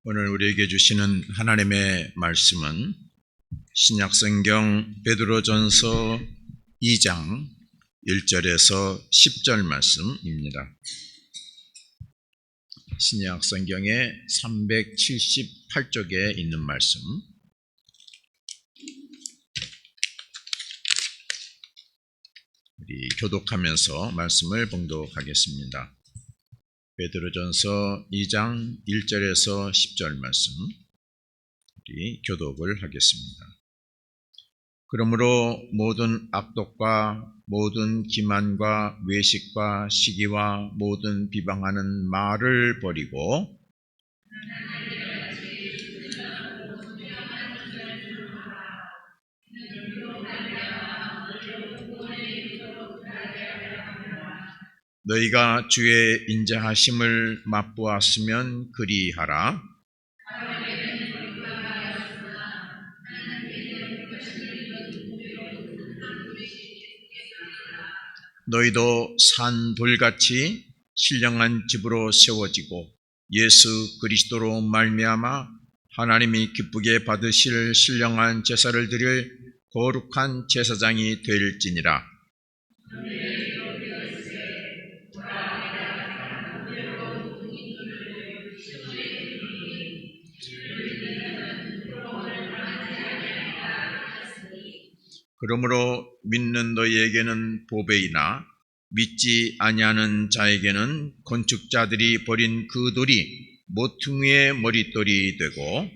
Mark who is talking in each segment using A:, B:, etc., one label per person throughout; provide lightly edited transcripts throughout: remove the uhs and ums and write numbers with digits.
A: 오늘 우리에게 주시는 하나님의 말씀은 신약성경 베드로전서 2장 1절에서 10절 말씀입니다. 신약성경의 378쪽에 있는 말씀, 우리 교독하면서 말씀을 봉독하겠습니다. 베드로전서 2장 1절에서 10절 말씀, 우리 교독을 하겠습니다. 그러므로 모든 악독과 모든 기만과 외식과 시기와 모든 비방하는 말을 버리고 너희가 주의 인자하심을 맛보았으면 그리하라. 너희도 산 돌같이 신령한 집으로 세워지고 예수 그리스도로 말미암아 하나님이 기쁘게 받으실 신령한 제사를 드릴 거룩한 제사장이 될지니라. 그러므로 믿는 너희에게는 보배이나 믿지 아니하는 자에게는 건축자들이 버린 그 돌이 모퉁이의 머릿돌이 되고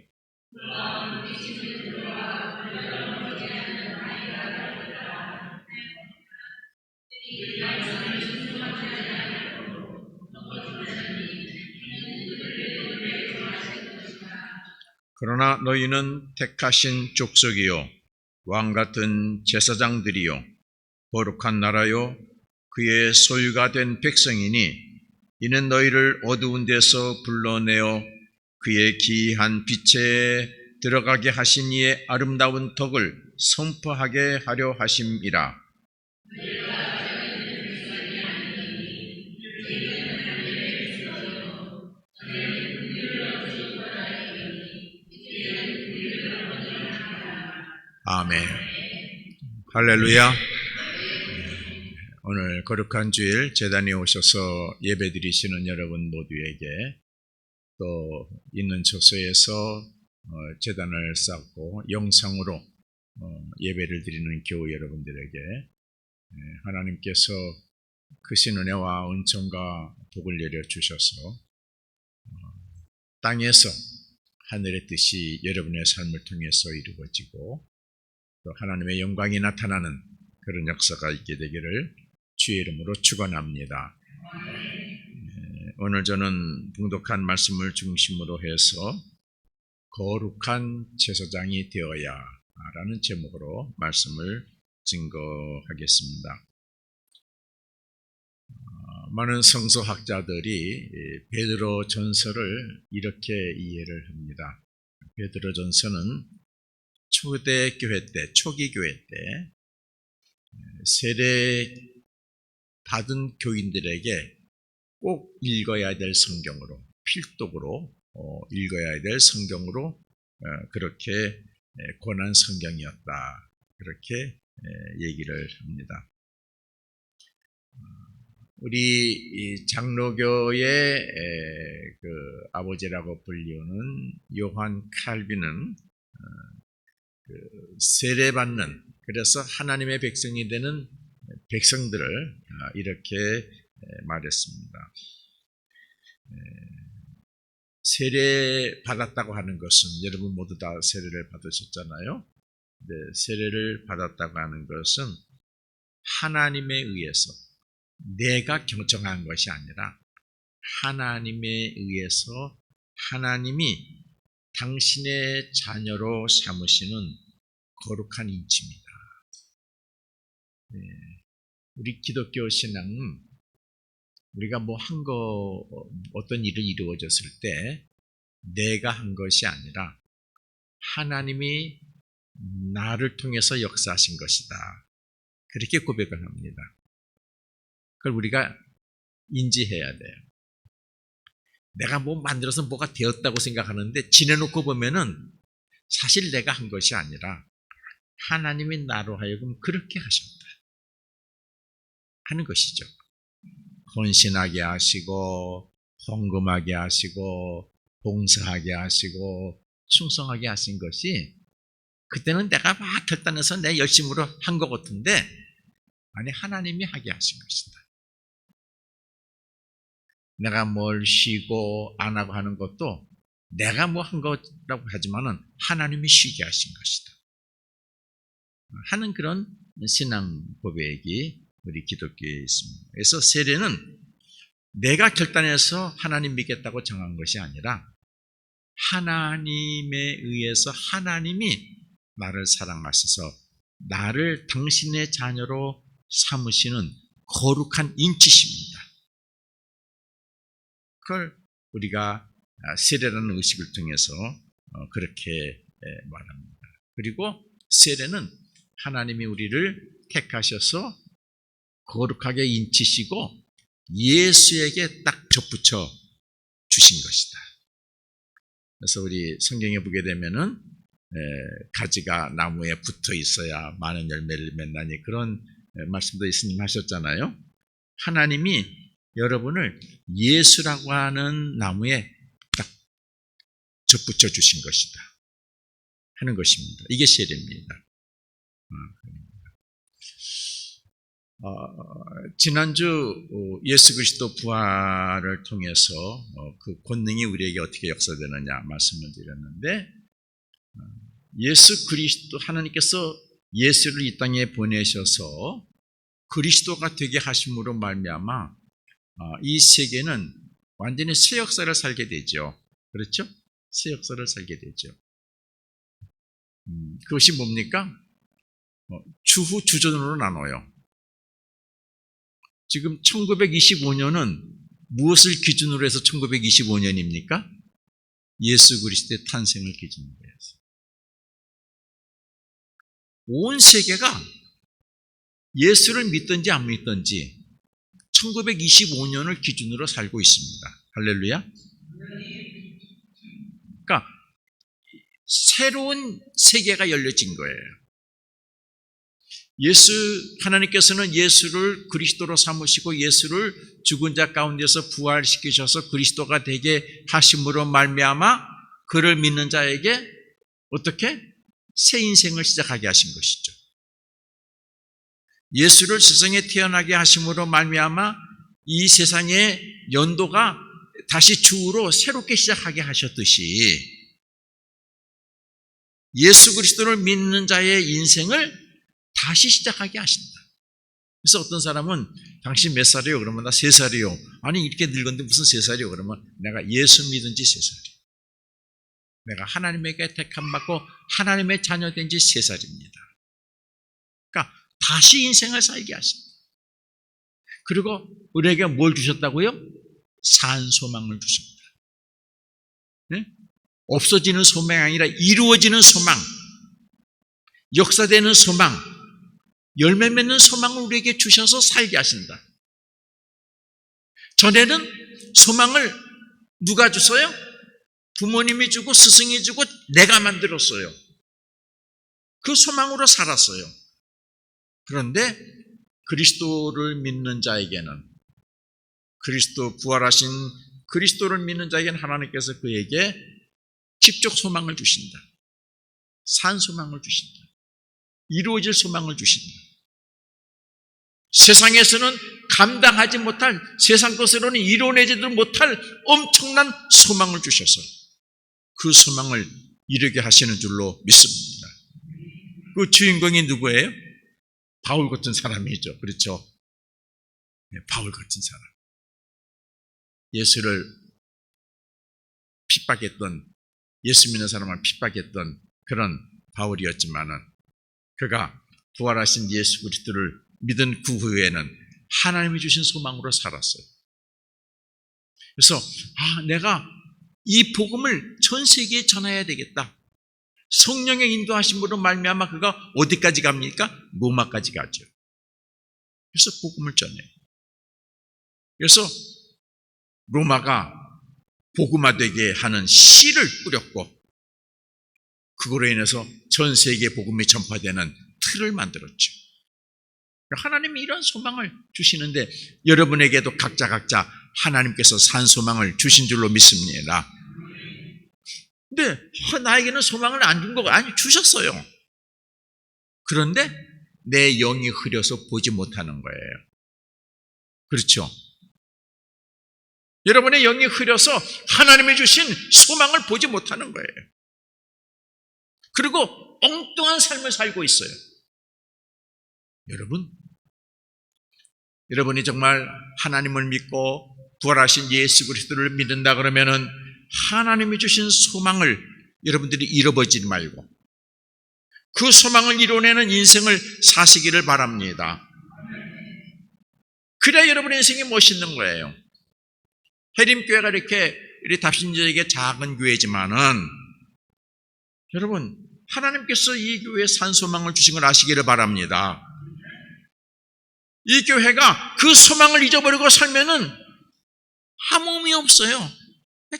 A: 그러나 너희는 택하신 족속이요 왕같은 제사장들이요 거룩한 나라요 그의 소유가 된 백성이니 이는 너희를 어두운 데서 불러내어 그의 기이한 빛에 들어가게 하신 이의 아름다운 덕을 선포하게 하려 하심이라. 아멘. 할렐루야. 오늘 거룩한 주일 제단에 오셔서 예배드리시는 여러분 모두에게 또 있는 처소에서 제단을 쌓고 영상으로 예배를 드리는 교우 여러분들에게 하나님께서 크신 은혜와 은총과 복을 내려주셔서 땅에서 하늘의 뜻이 여러분의 삶을 통해서 이루어지고 또 하나님의 영광이 나타나는 그런 역사가 있게 되기를 주의 이름으로 축원합니다. 오늘 저는 봉독한 말씀을 중심으로 해서 거룩한 제사장이 되어야 라는 제목으로 말씀을 증거하겠습니다. 많은 성서학자들이 베드로 전서를 이렇게 이해를 합니다. 베드로 전서는 초대교회 때, 초기 교회 때 세례 받은 교인들에게 꼭 읽어야 될 성경으로, 필독으로 읽어야 될 성경으로 그렇게 권한 성경이었다. 그렇게 얘기를 합니다. 우리 장로교의 그 아버지라고 불리우는 요한 칼빈은 세례받는, 그래서 하나님의 백성이 되는 백성들을 이렇게 말했습니다. 세례 받았다고 하는 것은 여러분 모두 다 세례를 받으셨잖아요. 네, 세례를 받았다고 하는 것은 하나님에 의해서 내가 경청한 것이 아니라 하나님에 의해서 하나님이 당신의 자녀로 삼으시는 거룩한 인치입니다. 네. 우리 기독교 신앙은 우리가 어떤 일을 이루어졌을 때 내가 한 것이 아니라 하나님이 나를 통해서 역사하신 것이다. 그렇게 고백을 합니다. 그걸 우리가 인지해야 돼요. 내가 뭐 만들어서 뭐가 되었다고 생각하는데 지내놓고 보면은 사실 내가 한 것이 아니라 하나님이 나로 하여금 그렇게 하셨다 하는 것이죠. 헌신하게 하시고 헌금하게 하시고 봉사하게 하시고 충성하게 하신 것이 그때는 내가 막 결단해서 내 열심으로 한 것 같은데 아니 하나님이 하게 하신 것이다. 내가 뭘 쉬고 안 하고 하는 것도 내가 뭐 한 거라고 하지만은 하나님이 쉬게 하신 것이다 하는 그런 신앙 고백이 우리 기독교에 있습니다. 그래서 세례는 내가 결단해서 하나님 믿겠다고 정한 것이 아니라 하나님에 의해서 하나님이 나를 사랑하셔서 나를 당신의 자녀로 삼으시는 거룩한 인치십니다. 그걸 우리가 세례라는 의식을 통해서 그렇게 말합니다. 그리고 세례는 하나님이 우리를 택하셔서 거룩하게 인치시고 예수에게 딱 접붙여 주신 것이다. 그래서 우리 성경에 보게 되면은 가지가 나무에 붙어 있어야 많은 열매를 맺나니 그런 말씀도 예수님 하셨잖아요. 하나님이 여러분을 예수라고 하는 나무에 딱 접붙여 주신 것이다 하는 것입니다. 이게 세례입니다. 지난주 예수 그리스도 부활을 통해서 그 권능이 우리에게 어떻게 역사되느냐 말씀을 드렸는데 예수 그리스도 하나님께서 예수를 이 땅에 보내셔서 그리스도가 되게 하심으로 말미암아 이 세계는 완전히 새 역사를 살게 되죠. 그렇죠? 새 역사를 살게 되죠. 그것이 뭡니까? 주후 주전으로 나눠요. 지금 1925년은 무엇을 기준으로 해서 1925년입니까? 예수 그리스도의 탄생을 기준으로 해서. 온 세계가 예수를 믿든지 안 믿든지 1925년을 기준으로 살고 있습니다. 할렐루야. 그러니까 새로운 세계가 열려진 거예요. 하나님께서는 예수를 그리스도로 삼으시고 예수를 죽은 자 가운데서 부활시키셔서 그리스도가 되게 하심으로 말미암아 그를 믿는 자에게 어떻게? 새 인생을 시작하게 하신 것이죠. 예수를 세상에 태어나게 하심으로 말미암아 이 세상의 연도가 다시 주로 새롭게 시작하게 하셨듯이 예수 그리스도를 믿는 자의 인생을 다시 시작하게 하신다. 그래서 어떤 사람은 당신 몇 살이요? 그러면 나 3살이요. 아니 이렇게 늙었는데 무슨 3살이요? 그러면 내가 예수 믿은 지 3살이요. 내가 하나님에게 택함받고 하나님의 자녀 된 지 3살입니다. 그러니까 다시 인생을 살게 하신다. 그리고 우리에게 뭘 주셨다고요? 산소망을 주셨다. 네? 없어지는 소망이 아니라 이루어지는 소망, 역사되는 소망, 열매 맺는 소망을 우리에게 주셔서 살게 하신다. 전에는 소망을 누가 줬어요? 부모님이 주고 스승이 주고 내가 만들었어요. 그 소망으로 살았어요. 그런데 그리스도를 믿는 자에게는 그리스도 부활하신 그리스도를 믿는 자에게는 하나님께서 그에게 직접 소망을 주신다. 산 소망을 주신다. 이루어질 소망을 주신다. 세상에서는 감당하지 못할 세상 것으로는 이뤄내지도 못할 엄청난 소망을 주셔서 그 소망을 이루게 하시는 줄로 믿습니다. 그 주인공이 누구예요? 바울 같은 사람이죠. 그렇죠? 네, 바울 같은 사람. 예수를 핍박했던, 예수 믿는 사람을 핍박했던 그런 바울이었지만은 그가 부활하신 예수 그리스도를 믿은 그 후에는 하나님이 주신 소망으로 살았어요. 그래서 내가 이 복음을 전 세계에 전해야 되겠다. 성령의 인도하심으로 말미암아 그가 어디까지 갑니까? 로마까지 가죠. 그래서 복음을 전해요. 그래서 로마가 복음화되게 하는 씨를 뿌렸고 그거로 인해서 전 세계 복음이 전파되는 틀을 만들었죠. 하나님이 이런 소망을 주시는데 여러분에게도 각자 하나님께서 산 소망을 주신 줄로 믿습니다. 근데 나에게는 소망을 안 준 거가 아니 주셨어요. 그런데 내 영이 흐려서 보지 못하는 거예요. 그렇죠? 여러분의 영이 흐려서 하나님이 주신 소망을 보지 못하는 거예요. 그리고 엉뚱한 삶을 살고 있어요. 여러분이 정말 하나님을 믿고 부활하신 예수 그리스도를 믿는다 그러면은 하나님이 주신 소망을 여러분들이 잃어버리지 말고 그 소망을 이뤄내는 인생을 사시기를 바랍니다. 그래야 여러분의 인생이 멋있는 거예요. 해림교회가 이렇게 우리 답신지역의 작은 교회지만은 여러분 하나님께서 이 교회에 산 소망을 주신 걸 아시기를 바랍니다. 이 교회가 그 소망을 잊어버리고 살면은 아무 의미 없어요.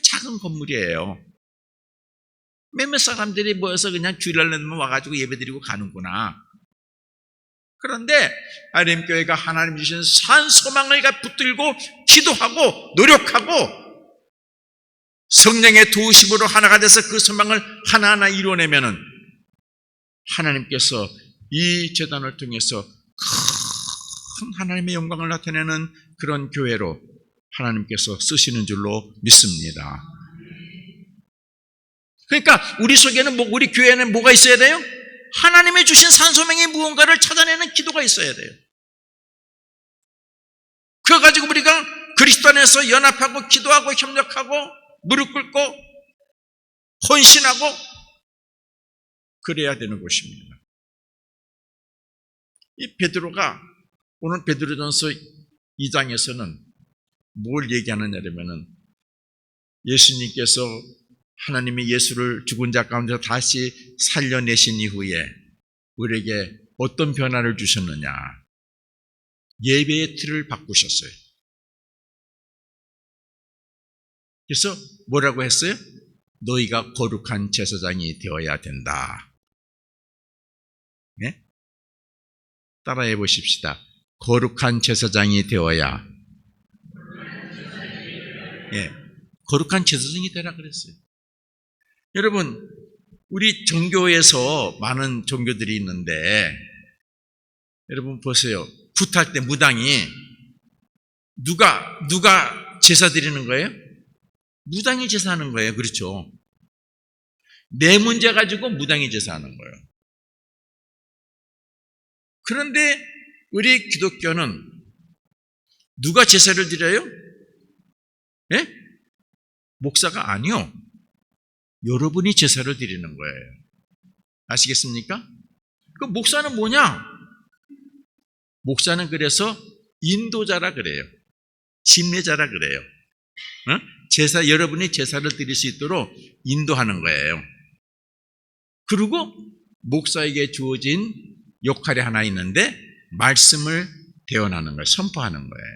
A: 작은 건물이에요. 몇몇 사람들이 모여서 그냥 주일날만 와가지고 예배드리고 가는구나. 그런데 하나님교회가 하나님 주신 산 소망을 붙들고 기도하고 노력하고 성령의 도우심으로 하나가 돼서 그 소망을 하나하나 이뤄내면은 하나님께서 이 제단을 통해서 큰 하나님의 영광을 나타내는 그런 교회로 하나님께서 쓰시는 줄로 믿습니다. 그러니까 우리 속에는 우리 교회에는 뭐가 있어야 돼요? 하나님의 주신 산소망의 무언가를 찾아내는 기도가 있어야 돼요. 그거 가지고 우리가 그리스도 안에서 연합하고 기도하고 협력하고 무릎 꿇고 헌신하고 그래야 되는 것입니다. 이 베드로가 오늘 베드로전서 2장에서는 뭘 얘기하느냐면은 예수님께서 하나님이 예수를 죽은 자 가운데서 다시 살려내신 이후에 우리에게 어떤 변화를 주셨느냐. 예배의 틀을 바꾸셨어요. 그래서 뭐라고 했어요? 너희가 거룩한 제사장이 되어야 된다. 네? 따라해 보십시다. 거룩한 제사장이 되어야. 예, 거룩한 제사장이 되라 그랬어요. 여러분, 우리 종교에서 많은 종교들이 있는데 여러분 보세요. 굿할 때 무당이 누가 제사 드리는 거예요? 무당이 제사하는 거예요. 그렇죠? 내 문제 가지고 무당이 제사하는 거예요. 그런데 우리 기독교는 누가 제사를 드려요? 예? 목사가 아니요. 여러분이 제사를 드리는 거예요. 아시겠습니까? 그 목사는 뭐냐? 목사는 그래서 인도자라 그래요. 침례자라 그래요. 여러분이 제사를 드릴 수 있도록 인도하는 거예요. 그리고 목사에게 주어진 역할이 하나 있는데 말씀을 대언하는 거예요. 선포하는 거예요.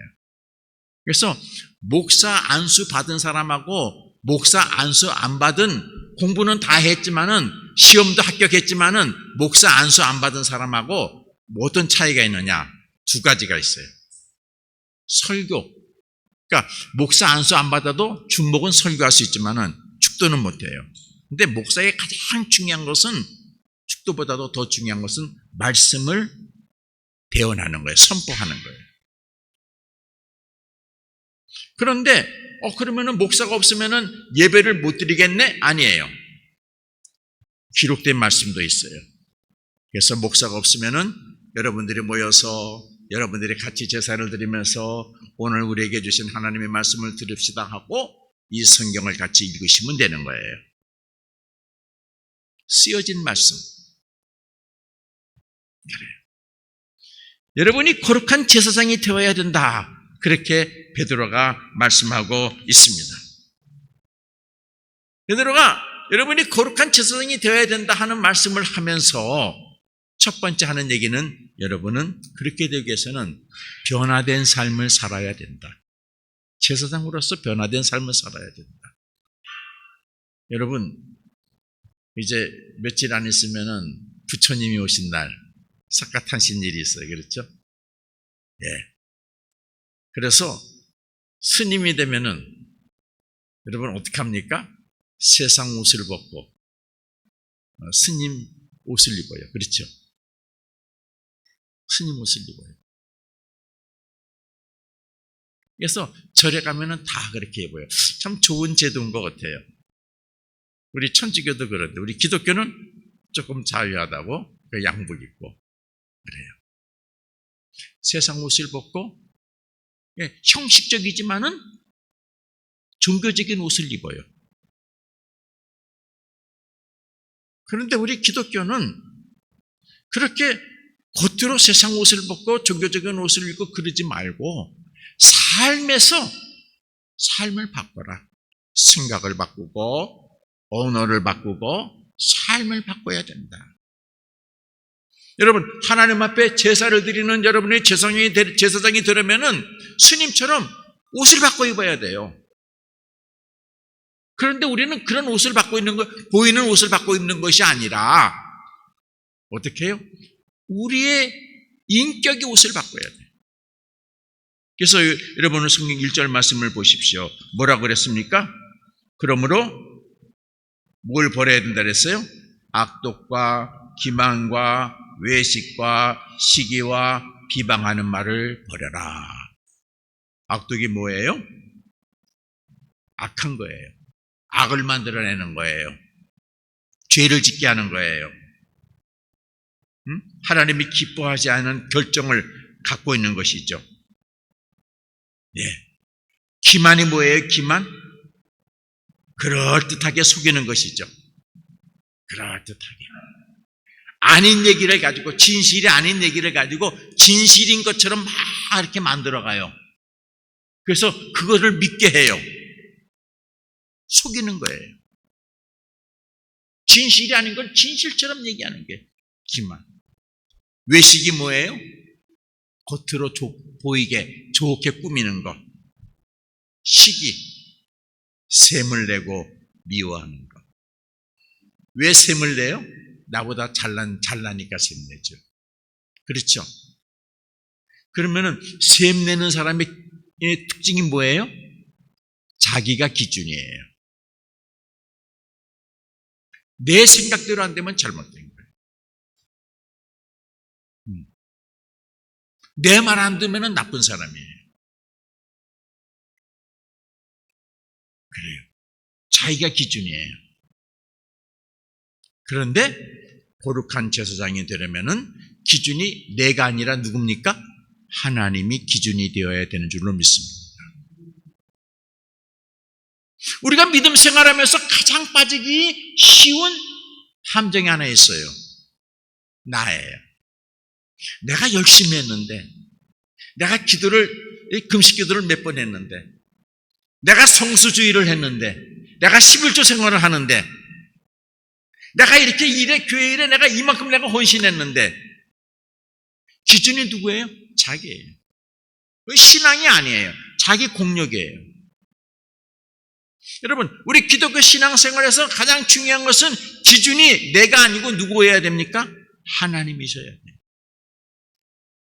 A: 그래서 목사 안수 받은 사람하고 목사 안수 안 받은 공부는 다 했지만은 시험도 합격했지만은 목사 안수 안 받은 사람하고 어떤 차이가 있느냐? 두 가지가 있어요. 설교. 그러니까 목사 안수 안 받아도 중목은 설교할 수 있지만은 축도는 못해요. 근데 목사의 가장 중요한 것은 축도보다도 더 중요한 것은 말씀을 대언하는 거예요. 선포하는 거예요. 그런데 그러면은 목사가 없으면은 예배를 못 드리겠네? 아니에요. 기록된 말씀도 있어요. 그래서 목사가 없으면은 여러분들이 모여서 여러분들이 같이 제사를 드리면서 오늘 우리에게 주신 하나님의 말씀을 들읍시다 하고 이 성경을 같이 읽으시면 되는 거예요. 쓰여진 말씀. 그래요. 여러분이 거룩한 제사장이 되어야 된다. 그렇게 베드로가 말씀하고 있습니다. 베드로가 여러분이 거룩한 제사장이 되어야 된다 하는 말씀을 하면서 첫 번째 하는 얘기는 여러분은 그렇게 되기 위해서는 변화된 삶을 살아야 된다. 제사장으로서 변화된 삶을 살아야 된다. 여러분, 이제 며칠 안 있으면은 부처님이 오신 날, 석가탄신 일이 있어요. 그렇죠? 예. 그래서 스님이 되면은 여러분 어떻게 합니까? 세상 옷을 벗고 스님 옷을 입어요. 그렇죠? 스님 옷을 입어요. 그래서 절에 가면은 다 그렇게 입어요. 참 좋은 제도인 것 같아요. 우리 천주교도 그런데 우리 기독교는 조금 자유하다고 양복 입고 그래요. 세상 옷을 벗고 형식적이지만은 종교적인 옷을 입어요. 그런데 우리 기독교는 그렇게 겉으로 세상 옷을 벗고 종교적인 옷을 입고 그러지 말고 삶에서 삶을 바꿔라. 생각을 바꾸고 언어를 바꾸고 삶을 바꿔야 된다. 여러분, 하나님 앞에 제사를 드리는 여러분의 제사장이 되려면은 스님처럼 옷을 바꿔 입어야 돼요. 그런데 우리는 그런 옷을 바꿔 입는 거, 보이는 옷을 바꿔 입는 것이 아니라 어떻게 해요? 우리의 인격의 옷을 바꿔야 돼요. 그래서 여러분은 성경 1절 말씀을 보십시오. 뭐라고 그랬습니까? 그러므로 뭘 버려야 된다 그랬어요? 악독과 기만과 외식과 시기와 비방하는 말을 버려라. 악독이 뭐예요? 악한 거예요. 악을 만들어내는 거예요. 죄를 짓게 하는 거예요. 하나님이 기뻐하지 않은 결정을 갖고 있는 것이죠. 예. 기만이 뭐예요? 기만? 그럴듯하게 속이는 것이죠. 그럴듯하게. 아닌 얘기를 가지고, 진실이 아닌 얘기를 가지고 진실인 것처럼 막 이렇게 만들어가요. 그래서 그거를 믿게 해요. 속이는 거예요. 진실이 아닌 걸 진실처럼 얘기하는 게 기만. 외식이 뭐예요? 겉으로 보이게 좋게 꾸미는 거. 시기, 셈을 내고 미워하는 거. 왜 셈을 내요? 나보다 잘나니까 셈 내죠. 그렇죠? 그러면은 셈 내는 사람의 특징이 뭐예요? 자기가 기준이에요. 내 생각대로 안 되면 잘못된 거예요. 내 말 안 들으면 나쁜 사람이에요. 그래요. 자기가 기준이에요. 그런데 거룩한 제사장이 되려면은 기준이 내가 아니라 누굽니까? 하나님이 기준이 되어야 되는 줄로 믿습니다. 우리가 믿음 생활하면서 가장 빠지기 쉬운 함정이 하나 있어요. 나예요. 내가 열심히 했는데, 내가 금식 기도를 몇 번 했는데, 내가 성수주의를 했는데, 내가 11조 생활을 하는데, 내가 이렇게 교회 일에 내가 이만큼 내가 헌신했는데, 기준이 누구예요? 자기예요. 신앙이 아니에요. 자기 공력이에요. 여러분, 우리 기독교 신앙생활에서 가장 중요한 것은 기준이 내가 아니고 누구여야 됩니까? 하나님이셔야 돼요.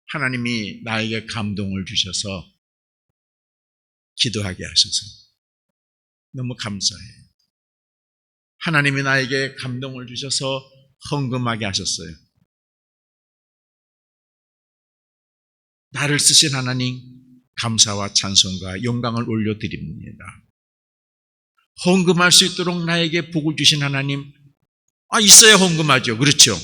A: 하나님이 나에게 감동을 주셔서 기도하게 하셔서 너무 감사해요. 하나님이 나에게 감동을 주셔서 헌금하게 하셨어요. 나를 쓰신 하나님, 감사와 찬송과 영광을 올려드립니다. 헌금할 수 있도록 나에게 복을 주신 하나님, 있어야 헌금하죠. 그렇죠?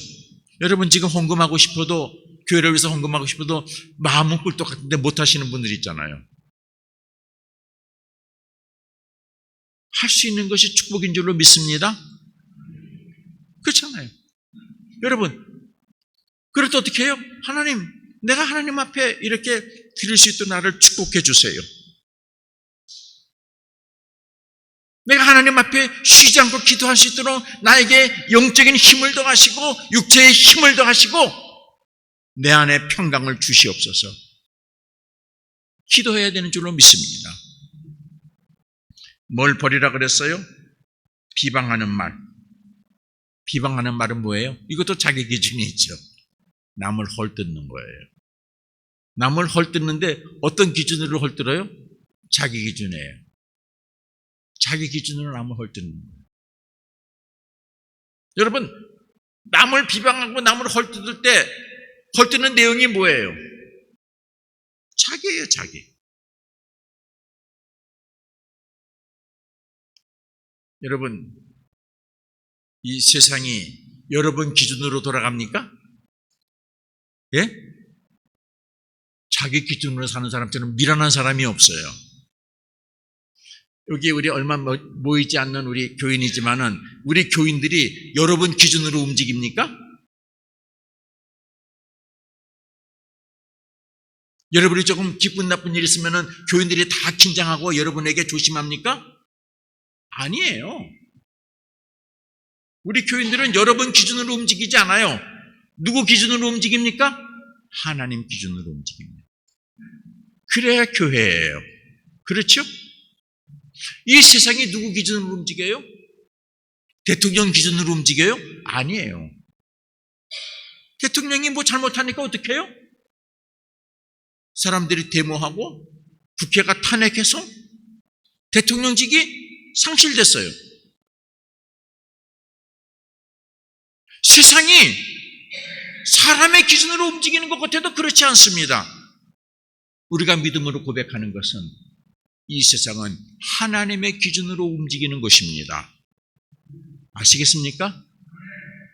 A: 여러분 지금 헌금하고 싶어도, 교회를 위해서 헌금하고 싶어도 마음은 꿀떡 같은데 못하시는 분들 있잖아요. 할 수 있는 것이 축복인 줄로 믿습니다. 그렇잖아요. 여러분, 그럴 때 어떻게 해요? 하나님, 내가 하나님 앞에 이렇게 드릴 수 있도록 나를 축복해 주세요. 내가 하나님 앞에 쉬지 않고 기도할 수 있도록 나에게 영적인 힘을 더하시고 육체의 힘을 더하시고 내 안에 평강을 주시옵소서. 기도해야 되는 줄로 믿습니다. 뭘 버리라 그랬어요? 비방하는 말. 비방하는 말은 뭐예요? 이것도 자기 기준이 있죠. 남을 헐뜯는 거예요. 남을 헐뜯는데 어떤 기준으로 헐뜯어요? 자기 기준이에요. 자기 기준으로 남을 헐뜯는 거예요. 여러분, 남을 비방하고 남을 헐뜯을 때 헐뜯는 내용이 뭐예요? 자기예요, 자기. 여러분, 이 세상이 여러분 기준으로 돌아갑니까? 예? 자기 기준으로 사는 사람처럼 미련한 사람이 없어요. 여기 우리 얼마 모이지 않는 우리 교인이지만은 우리 교인들이 여러분 기준으로 움직입니까? 여러분이 조금 기쁜 나쁜 일 있으면은 교인들이 다 긴장하고 여러분에게 조심합니까? 아니에요. 우리 교인들은 여러분 기준으로 움직이지 않아요. 누구 기준으로 움직입니까? 하나님 기준으로 움직입니다. 그래야 교회예요. 그렇죠? 이 세상이 누구 기준으로 움직여요? 대통령 기준으로 움직여요? 아니에요. 대통령이 뭐 잘못하니까 어떻게 해요? 사람들이 데모하고 국회가 탄핵해서 대통령직이 상실됐어요. 세상이 사람의 기준으로 움직이는 것 같아도 그렇지 않습니다. 우리가 믿음으로 고백하는 것은 이 세상은 하나님의 기준으로 움직이는 것입니다. 아시겠습니까?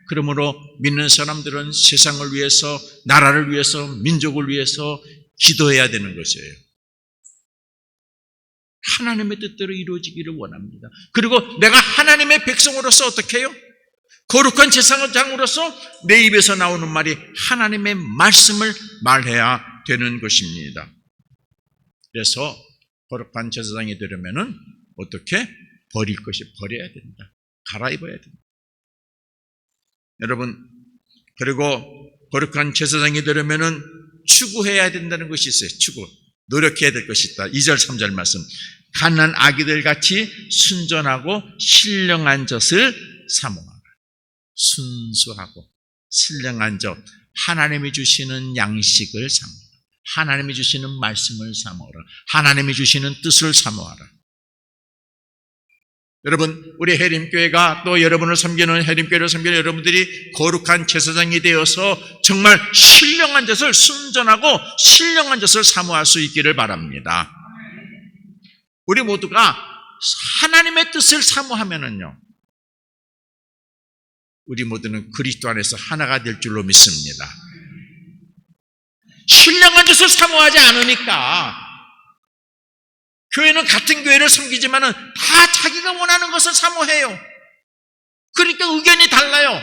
A: 그러므로 믿는 사람들은 세상을 위해서, 나라를 위해서, 민족을 위해서 기도해야 되는 것이에요. 하나님의 뜻대로 이루어지기를 원합니다. 그리고 내가 하나님의 백성으로서 어떻게 해요? 거룩한 제사장으로서 내 입에서 나오는 말이 하나님의 말씀을 말해야 되는 것입니다. 그래서 거룩한 제사장이 되려면은 어떻게? 버릴 것이 버려야 된다. 갈아입어야 된다. 여러분, 그리고 거룩한 제사장이 되려면은 추구해야 된다는 것이 있어요. 추구. 노력해야 될 것이 있다. 2절, 3절 말씀. 갓난 아기들 같이 순전하고 신령한 젖을 사모하라. 순수하고 신령한 젖. 하나님이 주시는 양식을 사모하라. 하나님이 주시는 말씀을 사모하라. 하나님이 주시는 뜻을 사모하라. 여러분, 우리 해림교회가 또 여러분을 섬기는 해림교회를 섬기는 여러분들이 거룩한 제사장이 되어서 정말 신령한 젖을, 순전하고 신령한 젖을 사모할 수 있기를 바랍니다. 우리 모두가 하나님의 뜻을 사모하면은요, 우리 모두는 그리스도 안에서 하나가 될 줄로 믿습니다. 신령한 젖을 사모하지 않으니까 교회는 같은 교회를 섬기지만은 다 자기가 원하는 것을 사모해요. 그러니까 의견이 달라요.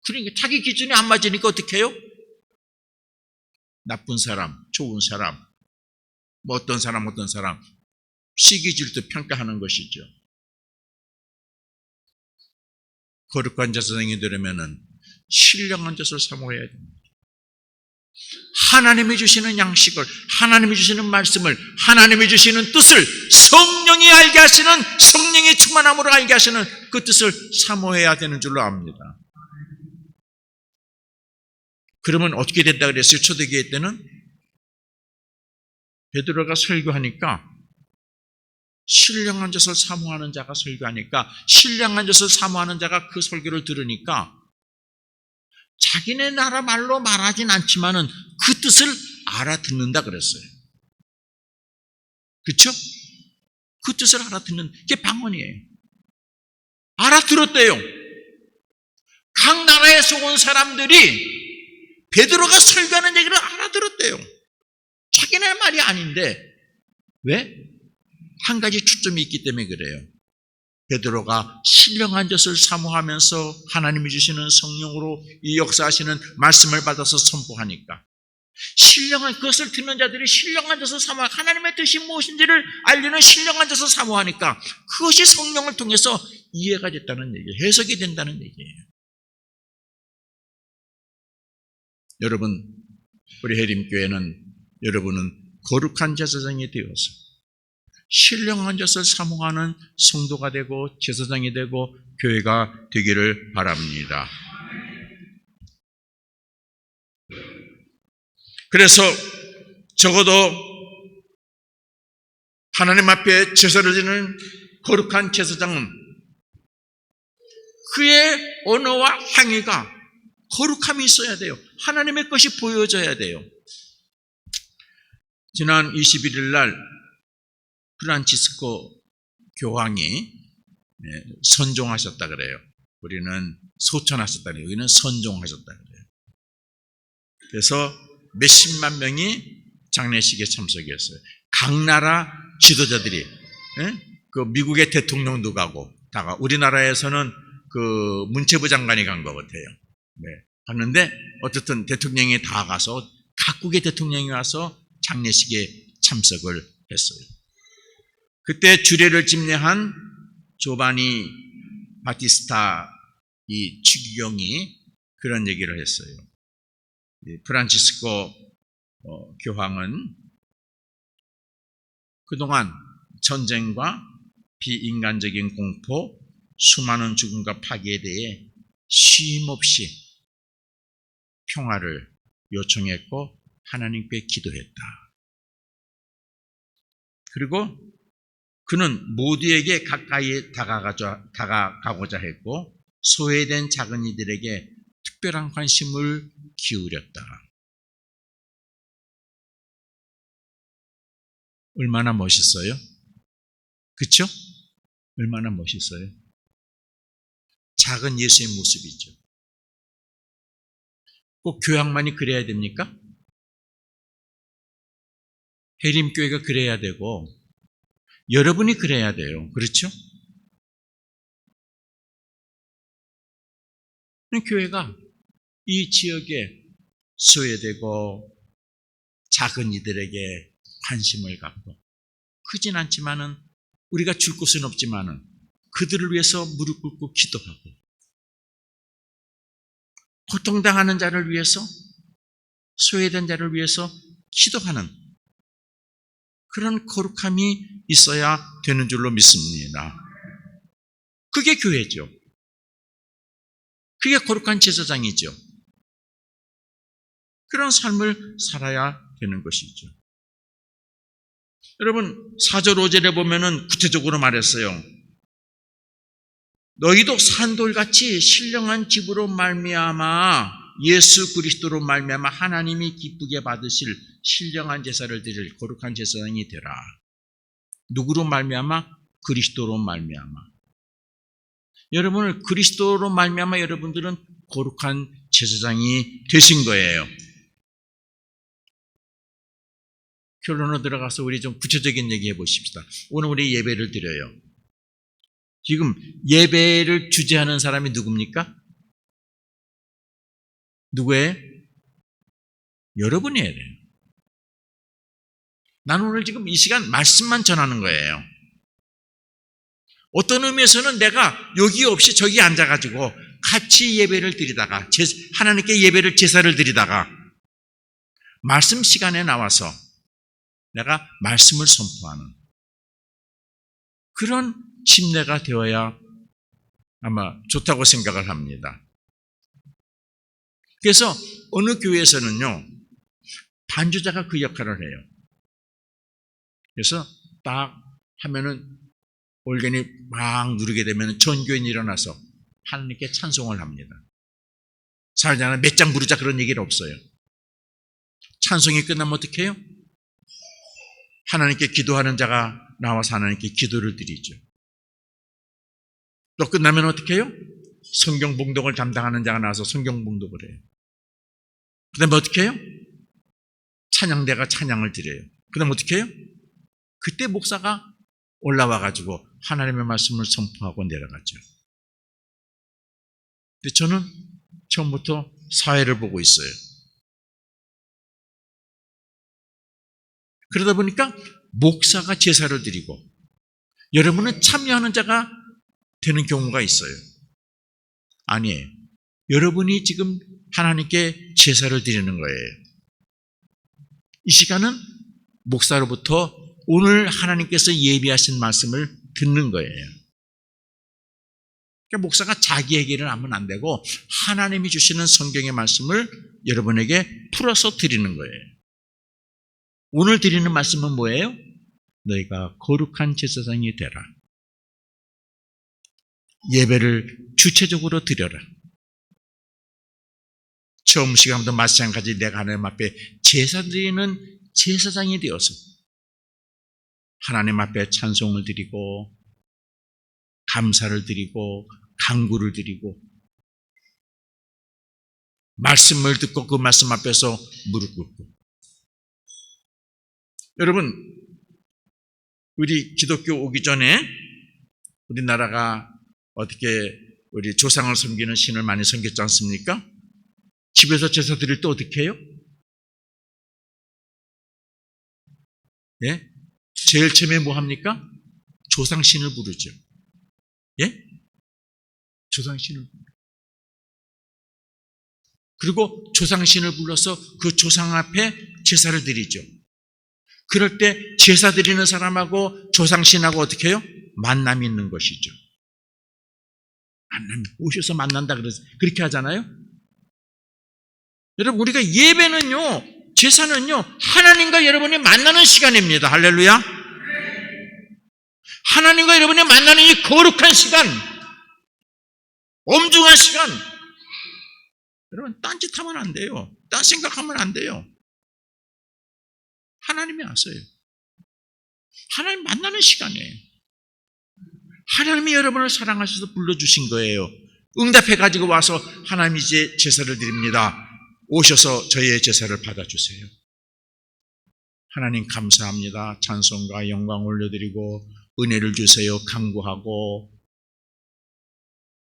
A: 그러니까 자기 기준이 안 맞으니까 어떻게 해요? 나쁜 사람, 좋은 사람, 뭐 어떤 사람 시기 질투 평가하는 것이죠. 거룩한 제사장이 되려면은 신령한 젖을 사모해야 됩니다. 하나님이 주시는 양식을, 하나님이 주시는 말씀을, 하나님이 주시는 뜻을 성령이 알게 하시는, 성령의 충만함으로 알게 하시는 그 뜻을 사모해야 되는 줄로 압니다. 그러면 어떻게 된다 그랬어요? 초대교회 때는 베드로가 설교하니까 신령한 젖을 사모하는 자가 설교하니까 신령한 젖을 사모하는 자가 그 설교를 들으니까 자기네 나라 말로 말하진 않지만은 그 뜻을 알아듣는다 그랬어요. 그렇죠? 그 뜻을 알아듣는 게 방언이에요. 알아들었대요. 각 나라에서 온 사람들이 베드로가 설교하는 얘기를 알아들었대요. 자기네 말이 아닌데 왜? 한 가지 초점이 있기 때문에 그래요. 베드로가 신령한 젖을 사모하면서 하나님이 주시는 성령으로 이 역사하시는 말씀을 받아서 선포하니까 신령한 그것을 듣는 자들이 신령한 젖을 사모, 하나님의 뜻이 무엇인지를 알리는 신령한 젖을 사모하니까 그것이 성령을 통해서 이해가 됐다는 얘기예요. 해석이 된다는 얘기예요. 여러분, 우리 해림교회는 여러분은 거룩한 제사장이 되어서 신령한 것을 사모하는 성도가 되고 제사장이 되고 교회가 되기를 바랍니다. 그래서 적어도 하나님 앞에 제사를 드리는 거룩한 제사장은 그의 언어와 행위가 거룩함이 있어야 돼요. 하나님의 것이 보여져야 돼요. 지난 21일 날 프란치스코 교황이 선종하셨다 그래요. 우리는 소천하셨다 그래요. 여기는 선종하셨다 그래요. 그래서 몇십만 명이 장례식에 참석했어요. 각 나라 지도자들이, 그 미국의 대통령도 가고, 다가 우리나라에서는 그 문체부 장관이 간 것 같아요. 갔는데 어쨌든 대통령이 다 가서 각국의 대통령이 와서 장례식에 참석을 했어요. 그때 주례를 집례한 조바니 바티스타 이 추기경이 그런 얘기를 했어요. 프란치스코 교황은 그동안 전쟁과 비인간적인 공포, 수많은 죽음과 파괴에 대해 쉼없이 평화를 요청했고 하나님께 기도했다. 그리고 그는 모두에게 가까이 다가가고자 했고 소외된 작은 이들에게 특별한 관심을 기울였다. 얼마나 멋있어요? 그렇죠? 얼마나 멋있어요? 작은 예수의 모습이죠. 꼭 교황만이 그래야 됩니까? 해림교회가 그래야 되고 여러분이 그래야 돼요. 그렇죠? 교회가 이 지역에 소외되고 작은 이들에게 관심을 갖고 크진 않지만은 우리가 줄 곳은 없지만은 그들을 위해서 무릎 꿇고 기도하고 고통당하는 자를 위해서 소외된 자를 위해서 기도하는 그런 거룩함이 있어야 되는 줄로 믿습니다. 그게 교회죠. 그게 거룩한 제사장이죠. 그런 삶을 살아야 되는 것이죠. 여러분 4절 5절에 보면은 구체적으로 말했어요. 너희도 산돌같이 신령한 집으로 말미암아 예수 그리스도로 말미암아 하나님이 기쁘게 받으실 신령한 제사를 드릴 거룩한 제사장이 되라. 누구로 말미암아? 그리스도로 말미암아. 여러분을 그리스도로 말미암아 여러분들은 거룩한 제사장이 되신 거예요. 결론으로 들어가서 우리 좀 구체적인 얘기 해보십시다. 오늘 우리 예배를 드려요. 지금 예배를 주재하는 사람이 누굽니까? 누구예요? 여러분이에요. 나는 오늘 지금 이 시간 말씀만 전하는 거예요. 어떤 의미에서는 내가 여기 없이 저기 앉아가지고 같이 예배를 드리다가 하나님께 예배를 제사를 드리다가 말씀 시간에 나와서 내가 말씀을 선포하는 그런 침례가 되어야 아마 좋다고 생각을 합니다. 그래서 어느 교회에서는요 반주자가 그 역할을 해요. 그래서 딱 하면은 올겐이 막 누르게 되면 전교인이 일어나서 하나님께 찬송을 합니다. 살잖아 몇 장 부르자 그런 얘기는 없어요. 찬송이 끝나면 어떻게 해요? 하나님께 기도하는 자가 나와서 하나님께 기도를 드리죠. 또 끝나면 어떻게 해요? 성경 봉독을 담당하는 자가 나와서 성경 봉독을 해요. 그 다음에 어떻게 해요? 찬양대가 찬양을 드려요. 그 다음에 어떻게 해요? 그때 목사가 올라와가지고 하나님의 말씀을 선포하고 내려가죠. 근데 저는 처음부터 사회를 보고 있어요. 그러다 보니까 목사가 제사를 드리고 여러분은 참여하는 자가 되는 경우가 있어요. 아니에요. 여러분이 지금 하나님께 제사를 드리는 거예요. 이 시간은 목사로부터 오늘 하나님께서 예비하신 말씀을 듣는 거예요. 그러니까 목사가 자기 얘기를 하면 안 되고 하나님이 주시는 성경의 말씀을 여러분에게 풀어서 드리는 거예요. 오늘 드리는 말씀은 뭐예요? 너희가 거룩한 제사장이 되라. 예배를 주체적으로 드려라. 처음 시간부터 마찬가지 내가 하나님 앞에 제사 드리는 제사장이 되어서 하나님 앞에 찬송을 드리고 감사를 드리고 간구를 드리고 말씀을 듣고 그 말씀 앞에서 무릎 꿇고. 여러분, 우리 기독교 오기 전에 우리나라가 어떻게 우리 조상을 섬기는 신을 많이 섬겼지 않습니까? 집에서 제사 드릴 때 어떻게 해요? 예? 제일 처음에 뭐 합니까? 조상신을 부르죠. 예? 조상신을 부르죠. 그리고 조상신을 불러서 그 조상 앞에 제사를 드리죠. 그럴 때 제사 드리는 사람하고 조상신하고 어떻게 해요? 만남이 있는 것이죠. 만남, 오셔서 만난다 그래서 그렇게 하잖아요. 여러분, 우리가 예배는요, 제사는요, 하나님과 여러분이 만나는 시간입니다. 할렐루야. 하나님과 여러분이 만나는 이 거룩한 시간, 엄중한 시간. 여러분, 딴짓하면 안 돼요. 딴 생각하면 안 돼요. 하나님이 아세요. 하나님 만나는 시간이에요. 하나님이 여러분을 사랑하셔서 불러주신 거예요. 응답해가지고 와서 하나님 이제 제사를 드립니다. 오셔서 저희의 제사를 받아주세요. 하나님 감사합니다. 찬송과 영광 올려드리고 은혜를 주세요. 간구하고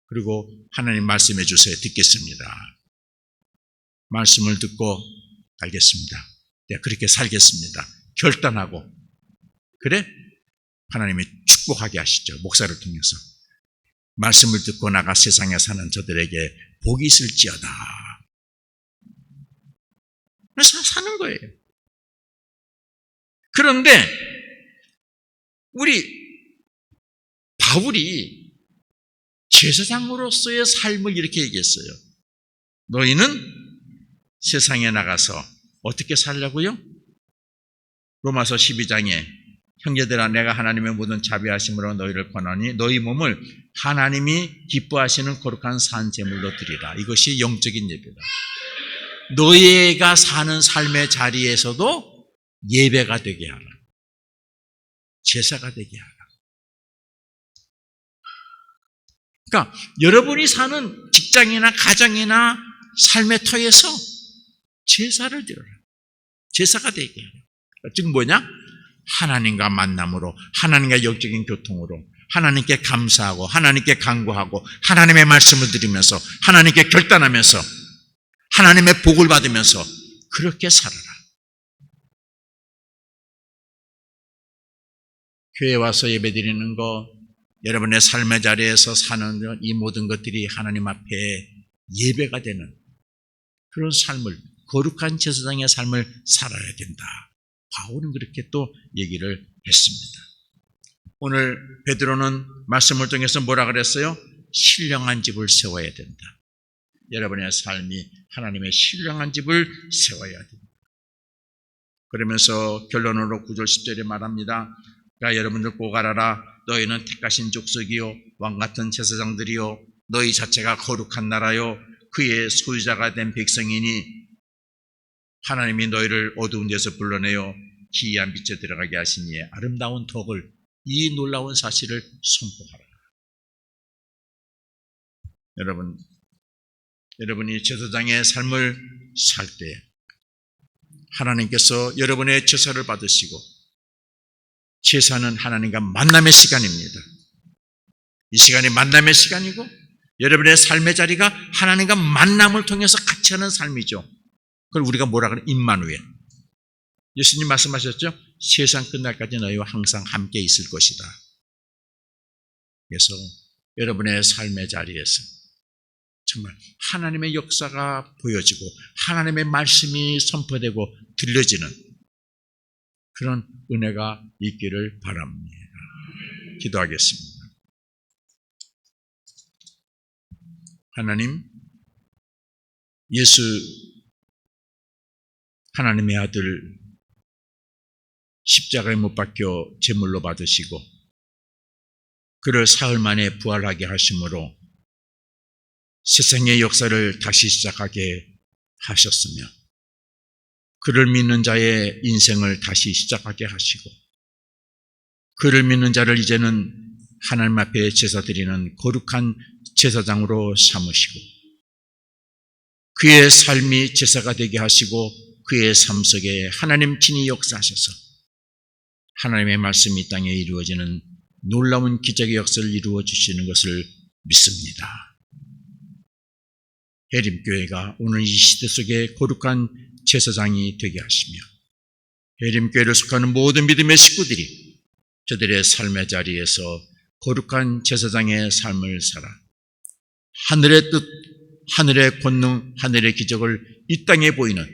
A: 그리고 하나님 말씀해 주세요. 듣겠습니다. 말씀을 듣고 알겠습니다. 네, 그렇게 살겠습니다. 결단하고 그래? 하나님이 축복하게 하시죠. 목사를 통해서. 말씀을 듣고 나가 세상에 사는 저들에게 복이 있을지어다. 그래서 사는 거예요. 그런데 우리 바울이 제사장으로서의 삶을 이렇게 얘기했어요. 너희는 세상에 나가서 어떻게 살려고요? 로마서 12장에 형제들아 내가 하나님의 모든 자비하심으로 너희를 권하니 너희 몸을 하나님이 기뻐하시는 거룩한 산 제물로 드리라. 이것이 영적인 예배다. 너희가 사는 삶의 자리에서도 예배가 되게 하라. 제사가 되게 하라. 그러니까 여러분이 사는 직장이나 가정이나 삶의 터에서 제사를 드려라. 제사가 되게 하라. 즉 뭐냐? 하나님과 만남으로, 하나님과 영적인 교통으로, 하나님께 감사하고, 하나님께 간구하고, 하나님의 말씀을 드리면서, 하나님께 결단하면서, 하나님의 복을 받으면서 그렇게 살아라. 교회에 와서 예배드리는 거, 여러분의 삶의 자리에서 사는 이 모든 것들이 하나님 앞에 예배가 되는 그런 삶을, 거룩한 제사장의 삶을 살아야 된다. 바울은 그렇게 또 얘기를 했습니다. 오늘 베드로는 말씀을 통해서 뭐라 그랬어요? 신령한 집을 세워야 된다. 여러분의 삶이 하나님의 신령한 집을 세워야 된다. 그러면서 결론으로 9절 10절에 말합니다. 그러니까 여러분들 꼭 알아라. 너희는 택하신 족속이요 왕같은 제사장들이요 너희 자체가 거룩한 나라요 그의 소유자가 된 백성이니 하나님이 너희를 어두운 데서 불러내어 기이한 빛에 들어가게 하시니 아름다운 덕을 이 놀라운 사실을 선포하라. 여러분이 제사장의 삶을 살 때 하나님께서 여러분의 제사를 받으시고 제사는 하나님과 만남의 시간입니다. 이 시간이 만남의 시간이고 여러분의 삶의 자리가 하나님과 만남을 통해서 같이 하는 삶이죠. 그걸 우리가 뭐라 그래? 임마누엘. 예수님 말씀하셨죠? 세상 끝날까지 너희와 항상 함께 있을 것이다. 그래서 여러분의 삶의 자리에서 정말 하나님의 역사가 보여지고 하나님의 말씀이 선포되고 들려지는 그런 은혜가 있기를 바랍니다. 기도하겠습니다. 하나님, 예수 하나님의 아들 십자가에 못 박혀 제물로 받으시고 그를 사흘 만에 부활하게 하심으로 세상의 역사를 다시 시작하게 하셨으며 그를 믿는 자의 인생을 다시 시작하게 하시고 그를 믿는 자를 이제는 하나님 앞에 제사 드리는 거룩한 제사장으로 삼으시고 그의 삶이 제사가 되게 하시고 그의 삶 속에 하나님 친히 역사하셔서 하나님의 말씀이 이 땅에 이루어지는 놀라운 기적의 역사를 이루어 주시는 것을 믿습니다. 해림교회가 오늘 이 시대 속에 거룩한 제사장이 되게 하시며 해림교회를 속하는 모든 믿음의 식구들이 저들의 삶의 자리에서 거룩한 제사장의 삶을 살아 하늘의 뜻, 하늘의 권능, 하늘의 기적을 이 땅에 보이는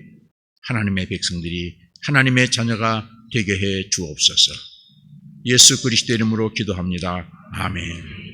A: 하나님의 백성들이 하나님의 자녀가 되게 해 주옵소서. 예수 그리스도 이름으로 기도합니다. 아멘.